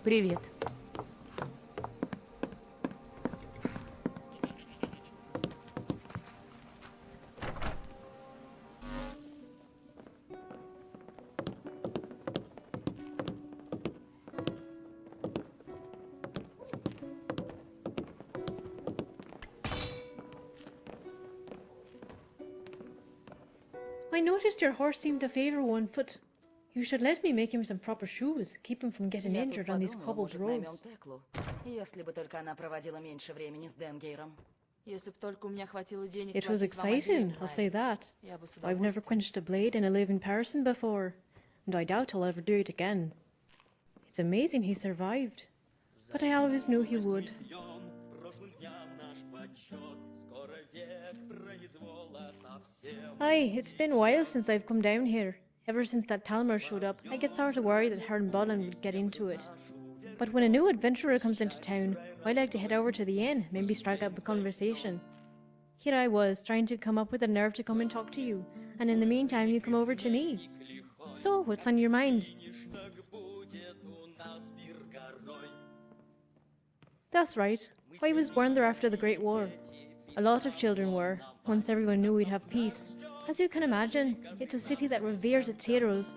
Привет. I noticed your horse seemed to favor one foot. You should let me make him some proper shoes, keep him from getting Я тут injured on these подумала, cobbled может, наймем roads. Теклу. Если бы только она проводила меньше времени с Денгейром. Если бы только у меня хватило денег It was платить вам exciting, обеим, I'll say that. я бы с I've never удовольствием. quenched a blade in a living person before, and I doubt I'll ever do it again. It's amazing he survived, but I always knew he would. Aye, it's been a while since I've come down here. Ever since that Talmer showed up, I get sort of worried that her and Bolin would get into it. But when a new adventurer comes into town, I like to head over to the inn, maybe strike up a conversation. Here I was, trying to come up with the nerve to come and talk to you, and in the meantime you come over to me. So, what's on your mind? That's right. I was born there after the Great War. A lot of children were, once everyone knew we'd have peace. As you can imagine, it's a city that reveres its heroes.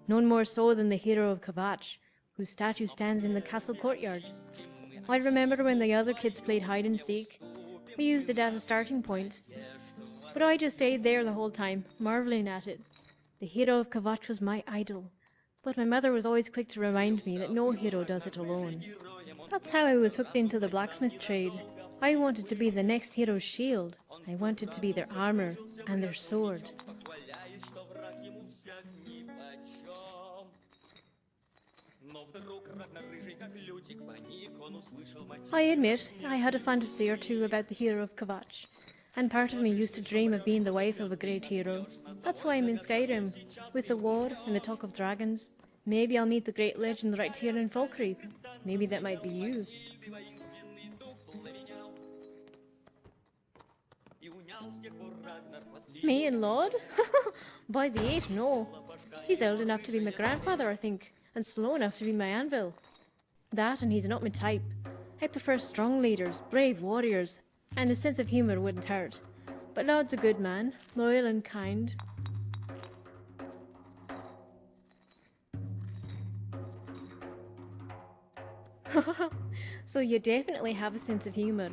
None more so than the hero of Kvatch, whose statue stands in the castle courtyard. I remember when the other kids played hide and seek. We used it as a starting point. But I just stayed there the whole time, marvelling at it. The hero of Kvatch was my idol. But my mother was always quick to remind me that no hero does it alone. That's how I was hooked into the blacksmith trade. I wanted to be the next hero's shield. I wanted to be their armor and their sword. I admit, I had a fantasy or two about the hero of Kvatch, and part of me used to dream of being the wife of a great hero. That's why I'm in Skyrim, with the war and the talk of dragons. Maybe I'll meet the great legend right here in Falkreath. Maybe that might be you. Me and Lord? By the 8, no. He's old enough to be my grandfather, I think, and slow enough to be my anvil. That, and he's not my type. I prefer strong leaders, brave warriors, and a sense of humour wouldn't hurt. But Lord's a good man, loyal and kind. So you definitely have a sense of humour.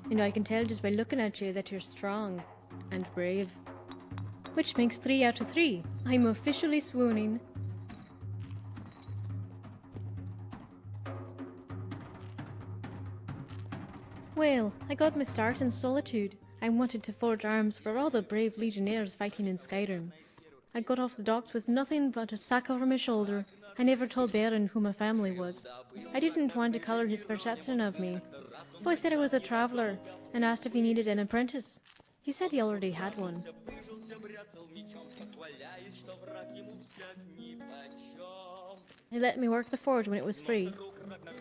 You know, I can tell just by looking at you that you're strong and brave. Which makes 3 out of 3. I'm officially swooning. Well, I got my start in Solitude. I wanted to forge arms for all the brave legionnaires fighting in Skyrim. I got off the docks with nothing but a sack over my shoulder. I never told Baron who my family was. I didn't want to colour his perception of me. So I said I was a traveller and asked if he needed an apprentice. He said he already had one. He let me work the forge when it was free.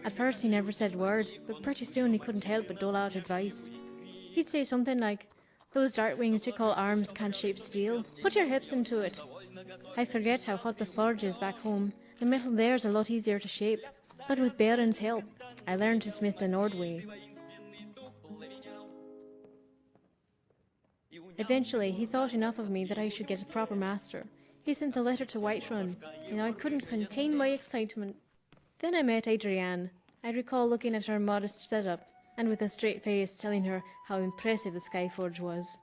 At first he never said a word, but pretty soon he couldn't help but dole out advice. He'd say something like, "Those dart wings you call arms can't shape steel. Put your hips into it." I forget how hot the forge is back home. The metal there's a lot easier to shape. But with Baron's help, I learned to smith the Nord way. Eventually, he thought enough of me that I should get a proper master. He sent a letter to Whiterun, and I couldn't contain my excitement. Then I met Adrienne. I recall looking at her modest setup, and with a straight face telling her how impressive the Skyforge was.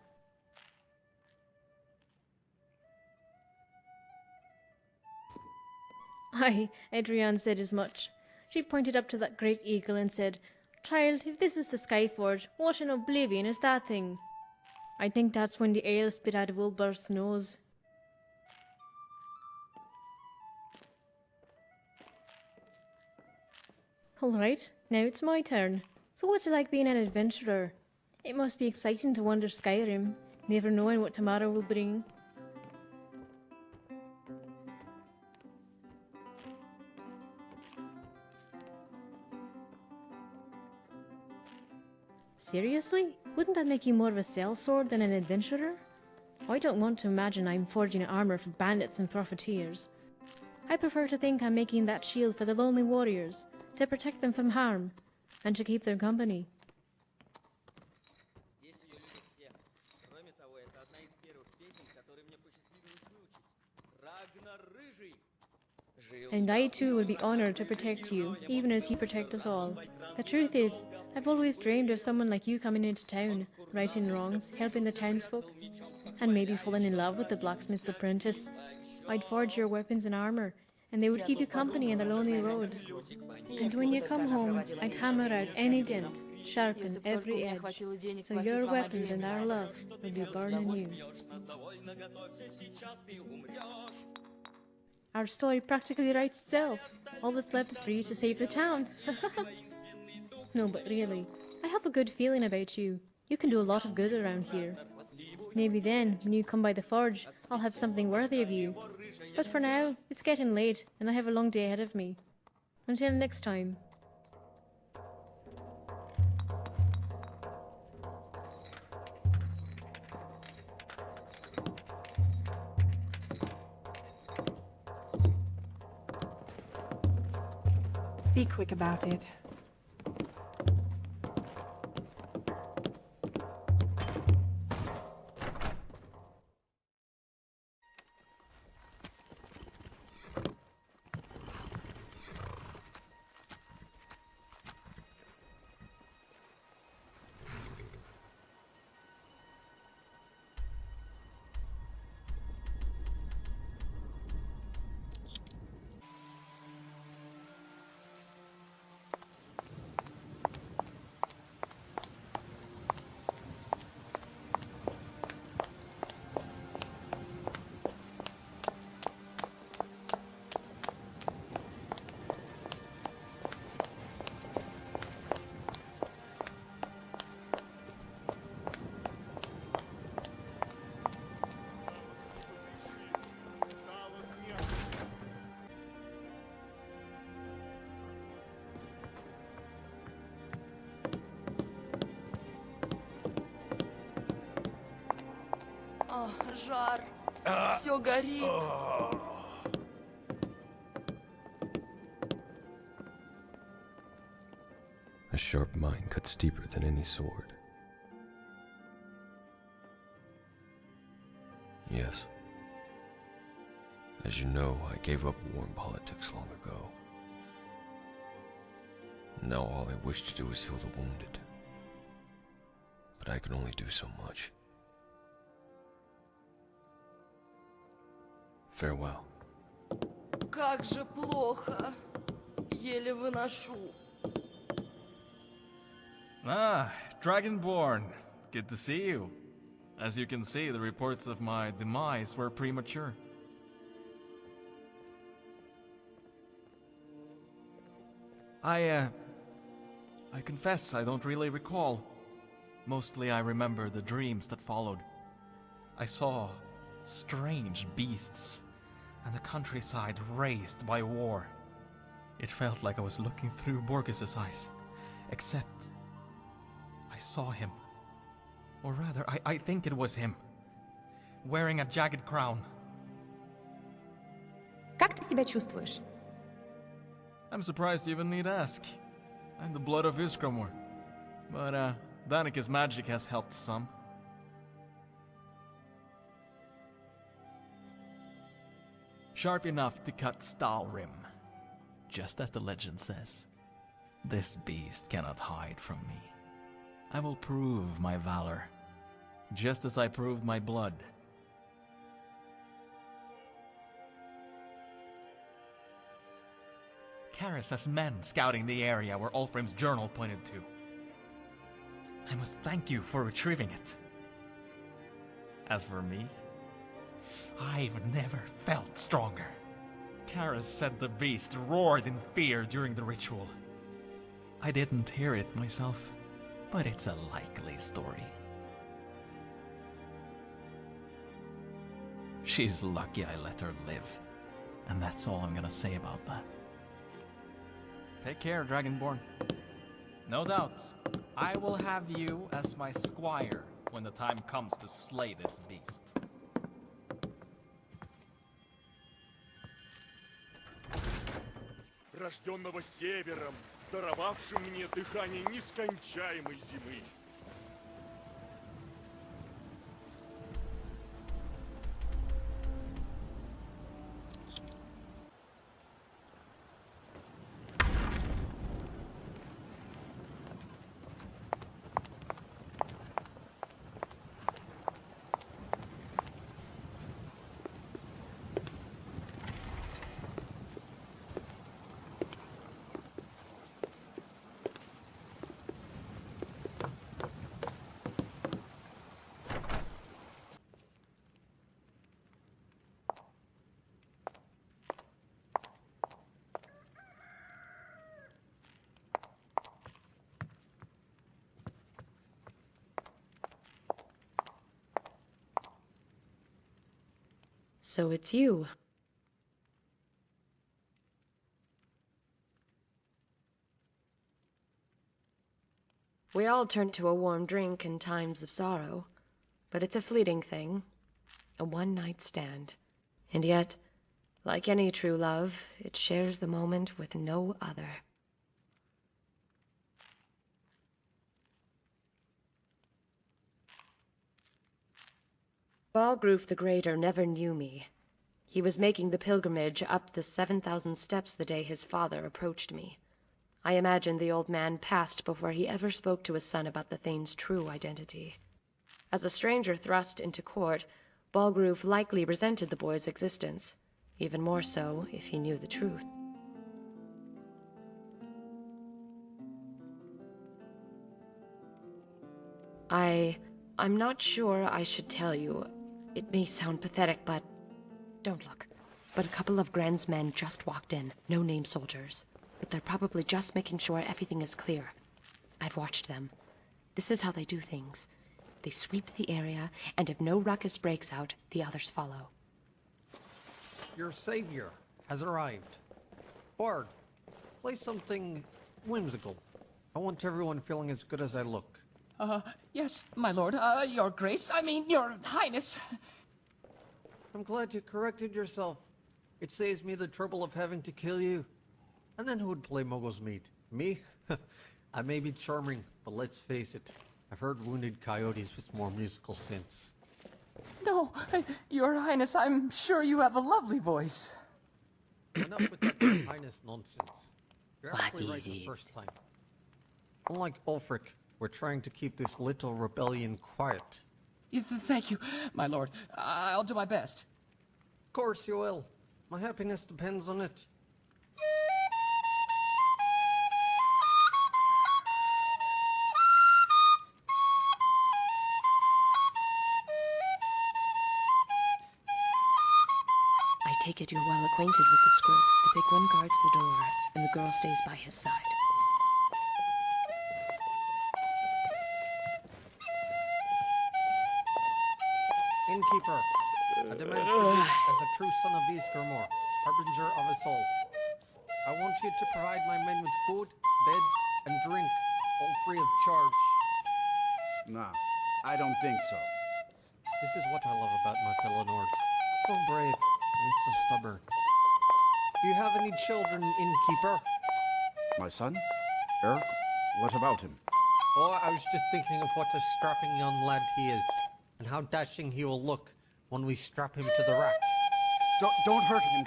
Aye, Adrienne said as much. She pointed up to that great eagle and said, "Child, if this is the Skyforge, what in oblivion is that thing?" I think that's when the ale spit out of Ulberth's nose. Alright, now it's my turn. So what's it like being an adventurer? It must be exciting to wander Skyrim, never knowing what tomorrow will bring. Seriously? Wouldn't that make you more of a sellsword than an adventurer? I don't want to imagine I'm forging armour for bandits and profiteers. I prefer to think I'm making that shield for the lonely warriors, to protect them from harm and to keep their company. And I too will be honored to protect you, even as you protect us all. The truth is, I've always dreamed of someone like you coming into town, righting wrongs, helping the townsfolk, and maybe falling in love with the blacksmith's apprentice. I'd forge your weapons and armor, and they would keep you company on the lonely road. And when you come home, I'd hammer out any dent, sharpen every edge, so your weapons and our love will be burning you. Our story practically writes itself. All that's left is for you to save the town. No, but really, I have a good feeling about you. You can do a lot of good around here. Maybe then, when you come by the forge, I'll have something worthy of you. But for now, it's getting late, and I have a long day ahead of me. Until next time. Be quick about it. Жар. Все горит. A sharp mind cuts deeper than any sword. Yes. As you know, I gave up war and politics long ago. Now all I wish to do is heal the wounded. But I can only do so much. Farewell. Как же плохо. Еле выношу. Ah, Dragonborn. Good to see you. As you can see, the reports of my demise were premature. I confess I don't really recall. Mostly I remember the dreams that followed. I saw strange beasts, and the countryside razed by war. It felt like I was looking through Borges' eyes, except I saw him. Or rather, I think it was him, wearing a jagged crown. Как ты себя чувствуешь? I'm surprised you even need ask. I'm the blood of Iskramor. But, Danica's magic has helped some. Sharp enough to cut Stalrim. Just as the legend says. This beast cannot hide from me. I will prove my valor, just as I proved my blood. Karis has men scouting the area where Ulfrim's journal pointed to. I must thank you for retrieving it. As for me, I've never felt stronger. Karis said the beast roared in fear during the ritual. I didn't hear it myself, but it's a likely story. She's lucky I let her live, and that's all I'm gonna say about that. Take care, Dragonborn. No doubt, I will have you as my squire when the time comes to slay this beast. рожденного севером, даровавшим мне дыхание нескончаемой зимы. So it's you. We all turn to a warm drink in times of sorrow, but it's a fleeting thing, a one-night stand. And yet, like any true love, it shares the moment with no other. Balgroof the Greater never knew me. He was making the pilgrimage up the 7,000 steps the day his father approached me. I imagine the old man passed before he ever spoke to his son about the Thane's true identity. As a stranger thrust into court, Balgroof likely resented the boy's existence, even more so if he knew the truth. I'm not sure I should tell you. It may sound pathetic, but don't look. But a couple of Gren's men just walked in, no-name soldiers. But they're probably just making sure everything is clear. I've watched them. This is how they do things. They sweep the area, and if no ruckus breaks out, the others follow. Your savior has arrived. Bard, play something whimsical. I want everyone feeling as good as I look. Yes, my lord. Your grace. I mean, your highness. I'm glad you corrected yourself. It saves me the trouble of having to kill you. And then who would play Mogo's meat? Me? I may be charming, but let's face it. I've heard wounded coyotes with more musical sense. No, your highness, I'm sure you have a lovely voice. Enough with that Your Highness nonsense. You're actually right the first time. Unlike Ulfric, we're trying to keep this little rebellion quiet. Thank you, my lord. I'll do my best. Of course you will. My happiness depends on it. I take it you're well acquainted with this group. The big one guards the door, and the girl stays by his side. Innkeeper, I demand tribute as a true son of Ysgramor, harbinger of us all. I want you to provide my men with food, beds, and drink, all free of charge. No, I don't think so. This is what I love about my fellow Nords. So brave, and yet so stubborn. Do you have any children, Innkeeper? My son? Eric? What about him? Oh, I was just thinking of what a strapping young lad he is, and how dashing he will look when we strap him to the rack. Don't hurt him.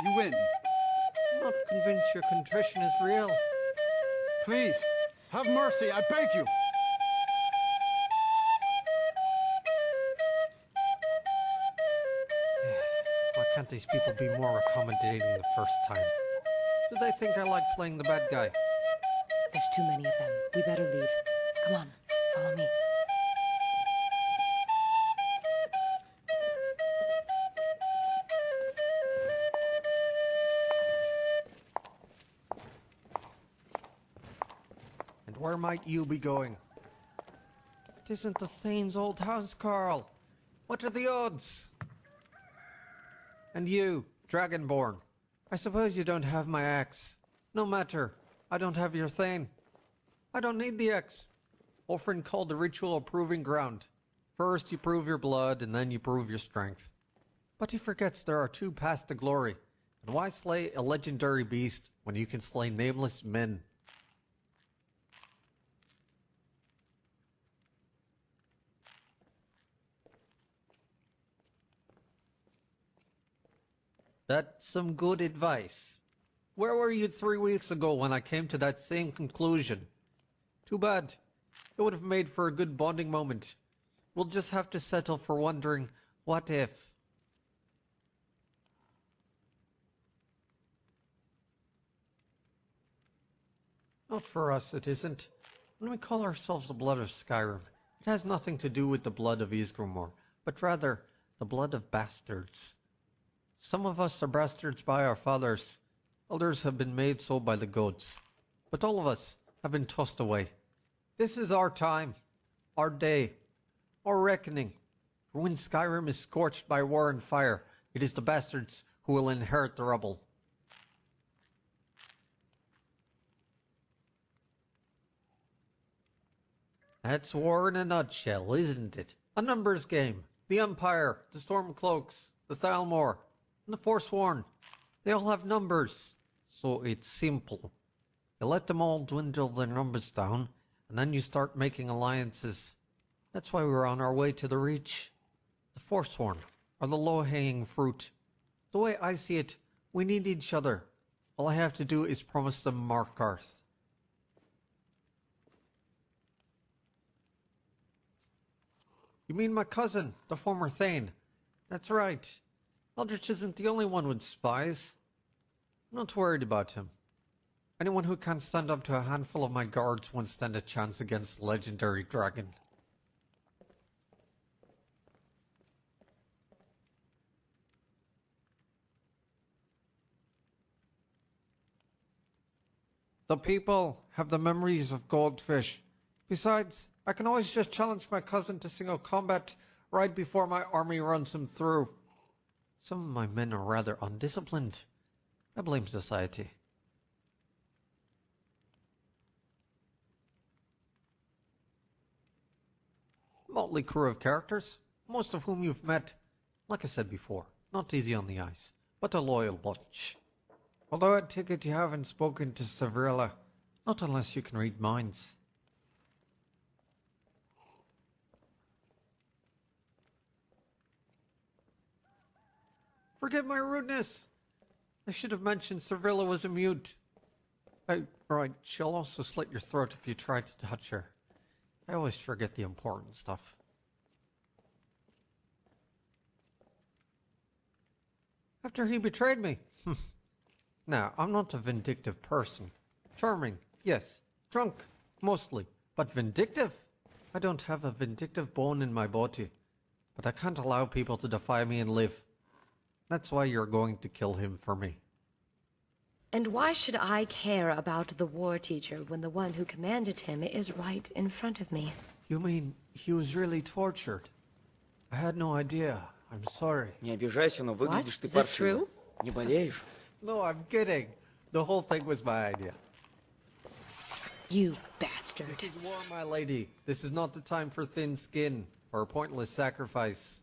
You win. I'm not convinced your contrition is real. Please, have mercy, I beg you. Why can't these people be more accommodating the first time? Do they think I like playing the bad guy? There's too many of them. We better leave. Come on, follow me. And where might you be going? It isn't the Thane's old house, Carl. What are the odds? And you, Dragonborn. I suppose you don't have my axe. No matter. I don't have your Thane. I don't need the axe. Often called the ritual a proving ground. First you prove your blood, and then you prove your strength. But he forgets there are two paths to glory. And why slay a legendary beast when you can slay nameless men? That's some good advice. Where were you 3 weeks ago when I came to that same conclusion? Too bad. It would have made for a good bonding moment. We'll just have to settle for wondering, what if? Not for us, it isn't. When we call ourselves the blood of Skyrim, it has nothing to do with the blood of Ysgramor, but rather the blood of bastards. Some of us are bastards by our fathers, others have been made so by the gods, but all of us have been tossed away. This is our time, our day, our reckoning. For when Skyrim is scorched by war and fire, it is the bastards who will inherit the rubble. That's war in a nutshell, isn't it? A numbers game. The Empire, the Stormcloaks, the Thalmor, and the Forsworn. They all have numbers. So it's simple. You let them all dwindle their numbers down, and then you start making alliances. That's why we're on our way to the Reach. The Forsworn are the low-hanging fruit. The way I see it, we need each other. All I have to do is promise them Markarth. You mean my cousin, the former Thane? That's right. Eldritch isn't the only one with spies. I'm not worried about him. Anyone who can't stand up to a handful of my guards won't stand a chance against the legendary dragon. The people have the memories of goldfish. Besides, I can always just challenge my cousin to single combat right before my army runs him through. Some of my men are rather undisciplined. I blame society. Motley crew of characters, most of whom you've met. Like I said before, not easy on the eyes, but a loyal bunch. Although I take it you haven't spoken to Savrilla, not unless you can read minds. Forgive my rudeness. I should have mentioned Savrilla was a mute. Right, she'll also slit your throat if you try to touch her. I always forget the important stuff. After he betrayed me. Now, I'm not a vindictive person. Charming, yes. Drunk, mostly. But vindictive? I don't have a vindictive bone in my body. But I can't allow people to defy me and live. That's why you're going to kill him for me. And why should I care about the war teacher when the one who commanded him is right in front of me? You mean he was really tortured? I had no idea. I'm sorry. Не обижайся, но выглядишь ты Is this паршиво. true? Не болеешь? No, I'm kidding. The whole thing was my idea. You bastard. This is war, my lady. This is not the time for thin skin or a pointless sacrifice.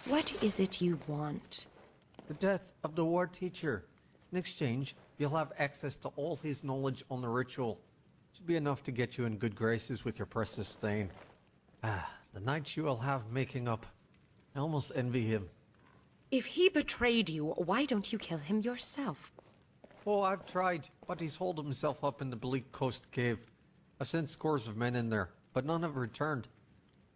What is it you want? The death of the war teacher. In exchange, you'll have access to all his knowledge on the ritual. Should be enough to get you in good graces with your precious Thane. The night you will have making up. I almost envy him. If he betrayed you, why don't you kill him yourself? Oh, I've tried, but he's holed himself up in the Bleak Coast cave. I've sent scores of men in there, but none have returned.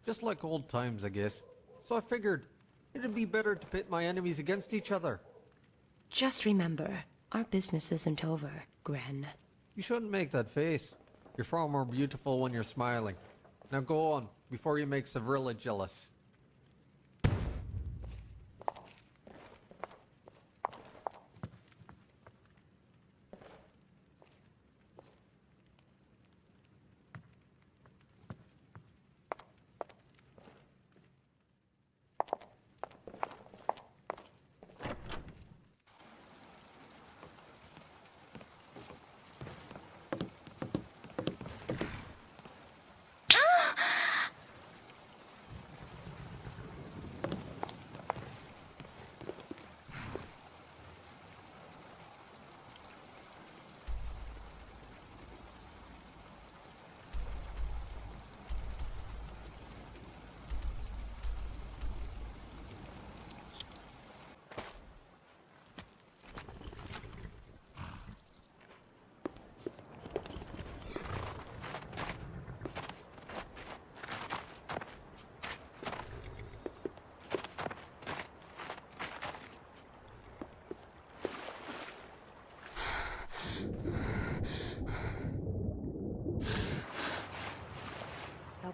Just like old times, I guess. So I figured it'd be better to pit my enemies against each other. Just remember, our business isn't over, Gren. You shouldn't make that face. You're far more beautiful when you're smiling. Now go on, before you make Savrilla jealous.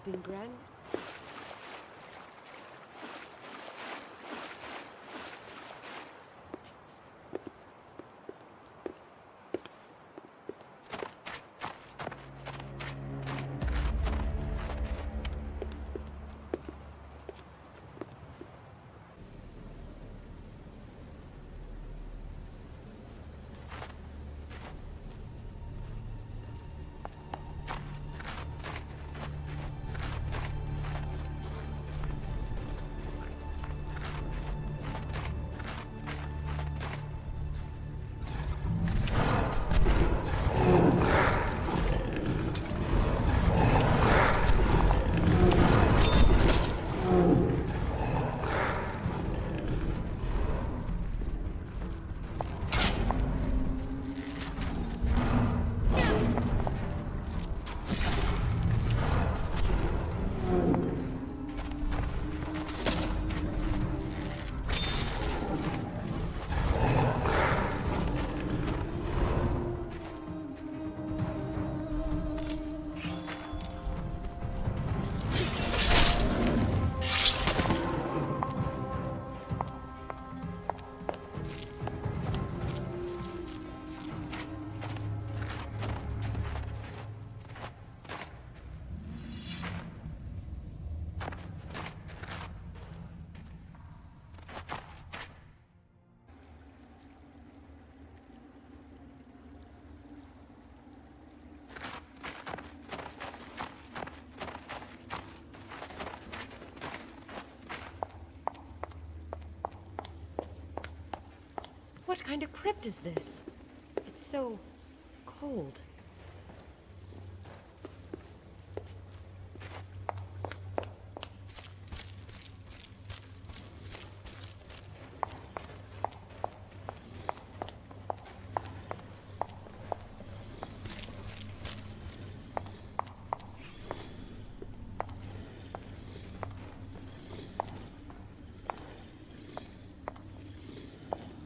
been grand. What kind of crypt is this? It's so cold.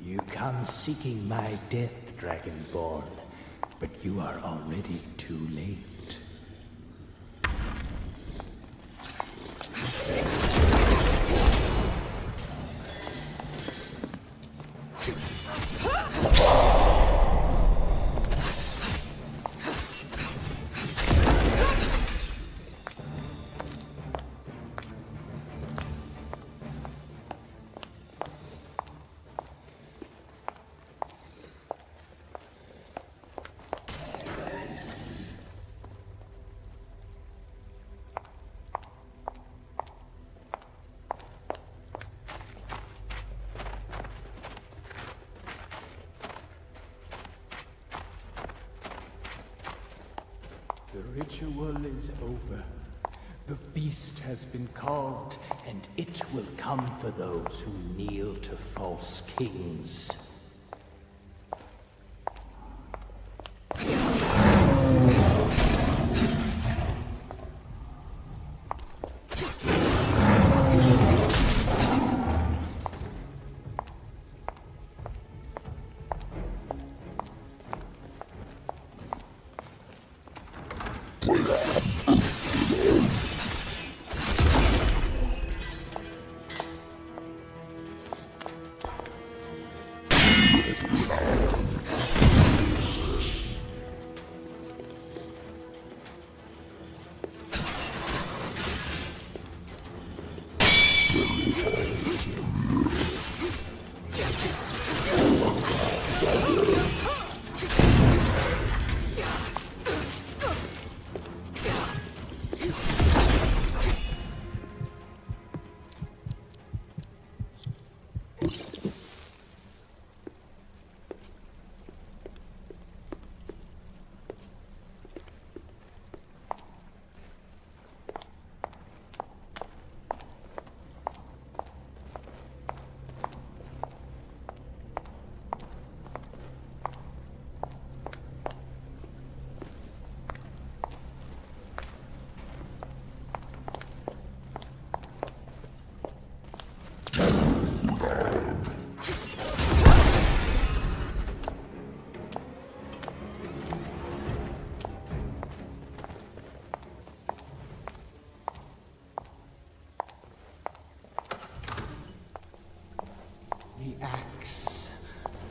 You come seeking my death, Dragonborn, but you are already too late. The ritual is over. The beast has been called, and it will come for those who kneel to false kings.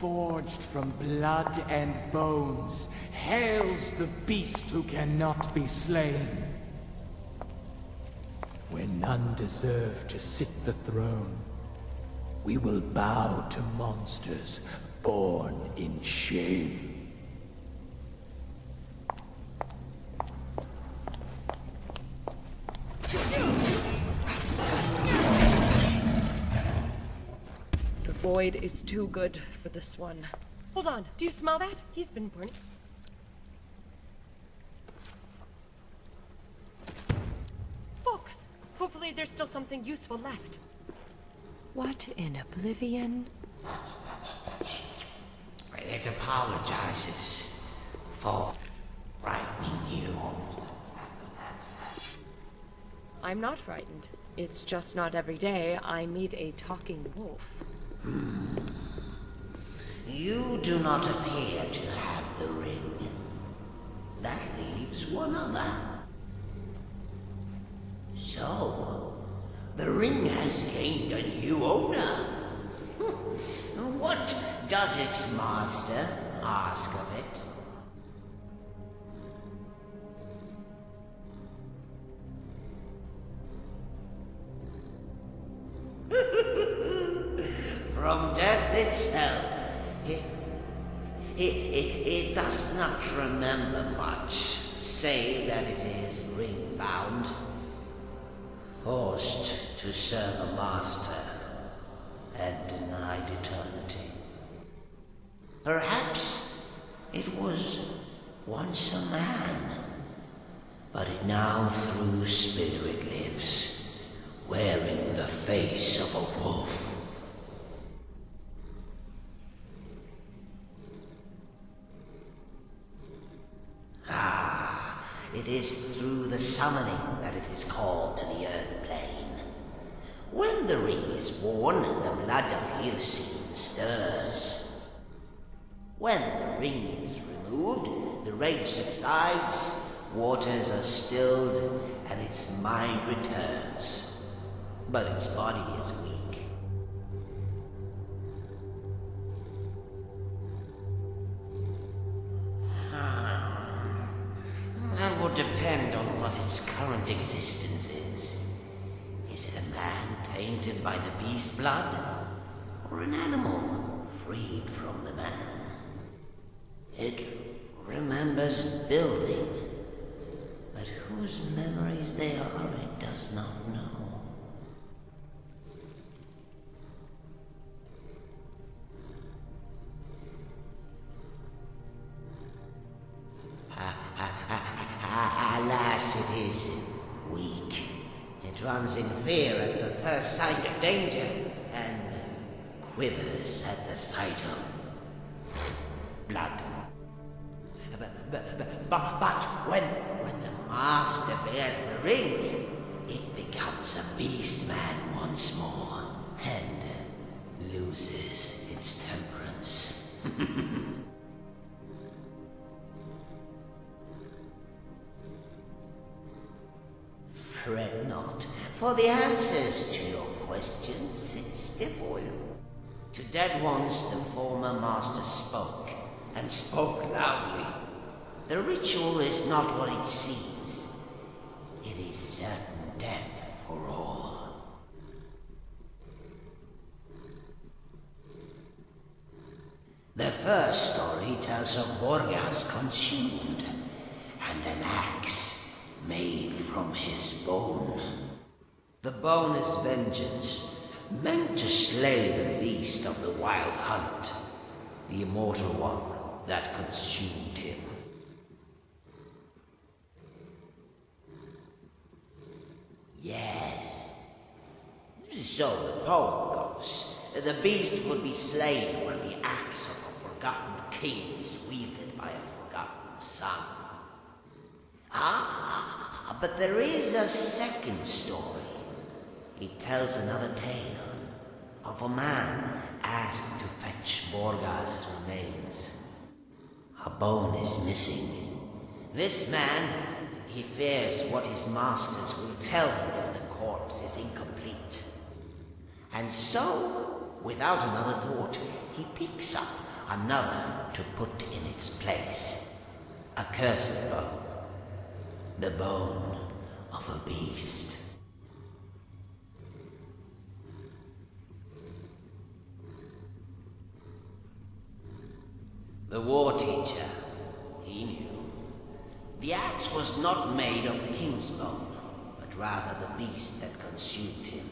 forged from blood and bones, hails the beast who cannot be slain. Where none deserve to sit the throne, we will bow to monsters born in shame. The void is too good for this one. Hold on, do you smell that? He's been born. Books! Hopefully there's still something useful left. What in oblivion? It apologizes for frightening you. I'm not frightened. It's just not every day I meet a talking wolf. You do not appear to have the ring. That leaves one other. So, the ring has gained a new owner. What does its master ask of it? From death itself, it does not remember much, save that it is ring-bound, forced to serve a master, and denied eternity. Perhaps it was once a man, but it now through spirit lives, wearing the face of a wolf. It is through the summoning that it is called to the earth plane. When the ring is worn, the blood of Hircine stirs. When the ring is removed, the rage subsides, waters are stilled, and its mind returns. But its body is weak. That would depend on what its current existence is. Is it a man tainted by the beast blood? Or an animal freed from the man? It remembers building, but whose memories they are, it does not know. Alas, it is weak. It runs in fear at the first sight of danger, and quivers at the sight of blood. But when the master bears the ring, it becomes a beast man once more, and loses its temperance. Fret not, for the answers to your questions sits before you. To dead ones the former master spoke, and spoke loudly. The ritual is not what it seems. It is certain death for all. The first story tells of Borgas consumed, and an axe made from his bone. The bone is vengeance, meant to slay the beast of the wild hunt, the immortal one that consumed him. Yes. So the poem goes. The beast would be slain when the axe of a forgotten king is wielded by a forgotten son. But there is a second story. It tells another tale of a man asked to fetch Borgas' remains. A bone is missing. This man, he fears what his masters will tell him if the corpse is incomplete. And so, without another thought, he picks up another to put in its place. A cursed bone. The bone of a beast. The war teacher, he knew. The axe was not made of king's bone, but rather the beast that consumed him.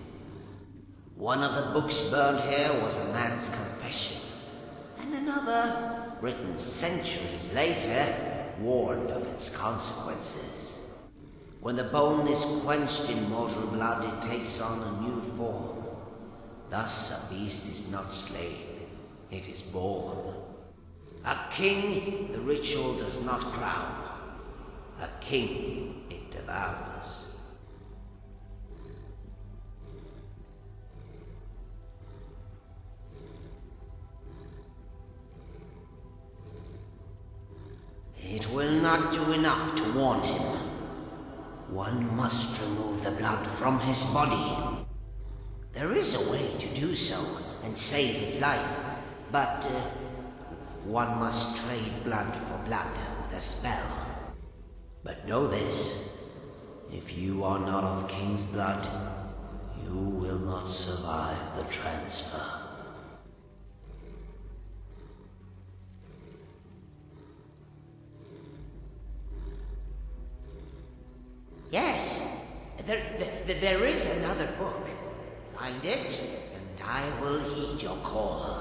One of the books burned here was a man's confession, and another, written centuries later, warned of its consequences. When the bone is quenched in mortal blood, it takes on a new form. Thus a beast is not slain, it is born. A king the ritual does not crown. A king it devours. It will not do enough to warn him. One must remove the blood from his body. There is a way to do so and save his life, but one must trade blood for blood with a spell. But know this, if you are not of king's blood, you will not survive the transfer. Yes, there is another book. Find it, and I will heed your call.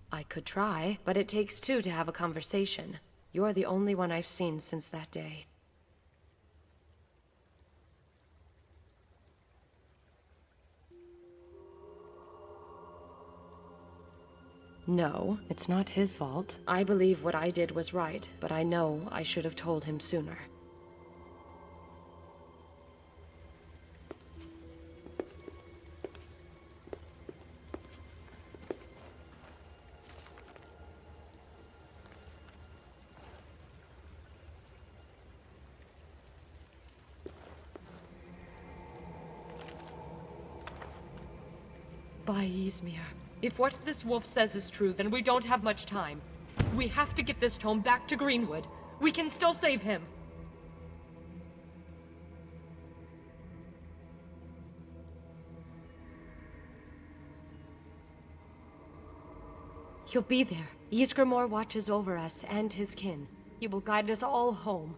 I could try, but it takes two to have a conversation. You're the only one I've seen since that day. No, it's not his fault. I believe what I did was right, but I know I should have told him sooner. By Ysmir. If what this wolf says is true, then we don't have much time. We have to get this tome back to Greenwood. We can still save him. He'll be there. Ysgramor watches over us and his kin. He will guide us all home.